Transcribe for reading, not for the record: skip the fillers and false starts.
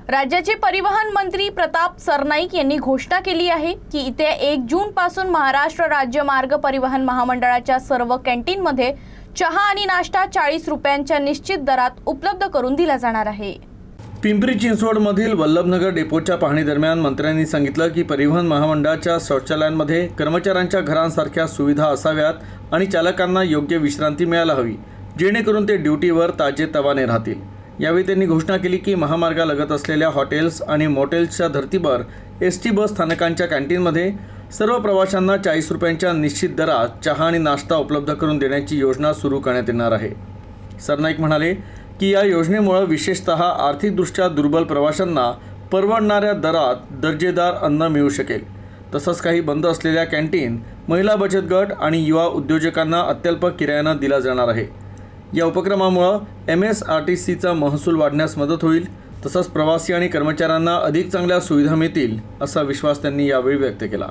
राज्याचे परिवहन मंत्री प्रताप सरनाईक यांनी घोषणा केली आहे की येत्या 1 जून पासून महाराष्ट्र राज्य मार्ग परिवहन महामंडळाच्या सर्व कॅन्टीनमध्ये चहा आणि नाश्ता 40 रुपयांच्या निश्चित दरात उपलब्ध करून दिला जाणार आहे। पिंपरी चिंचवडमधील वल्लभनगर डेपोच्या पाहणी दरम्यान मंत्र्यांनी सांगितलं की परिवहन महामंडळाच्या शौचालयांमध्ये कर्मचाऱ्यांच्या घरांसारख्या सुविधा असाव्यात आणि चालकांना योग्य विश्रांती मिळायला हवी, जेणेकरून ते ड्युटीवर ताजेतवाने राहतील। यावेळी त्यांनी घोषणा केली की महामार्गालगत असलेल्या हॉटेल्स आणि मोटेल्सच्या धर्तीवर एसटी बस स्थानकांच्या कॅन्टीनमध्ये सर्व प्रवाशांना 40 रुपयांच्या निश्चित दरात चहा आणि नाश्ता उपलब्ध करून देण्याची योजना सुरू करण्यात येणार आहे। सरनाईक म्हणाले की या योजनेमुळे विशेषतः आर्थिकदृष्ट्या दुर्बल प्रवाशांना परवडणाऱ्या दरात दर्जेदार अन्न मिळू शकेल। तसंच काही बंद असलेल्या कॅन्टीन, महिला बचत गट आणि युवा उद्योजकांना अत्यल्प किरायानं दिला जाणार आहे। या उपक्रमामुळे MSRTCचा महसूल वाढण्यास मदत होईल, तसंच प्रवासी आणि कर्मचाऱ्यांना अधिक चांगल्या सुविधा मिळतील असा विश्वास त्यांनी यावेळी व्यक्त केला।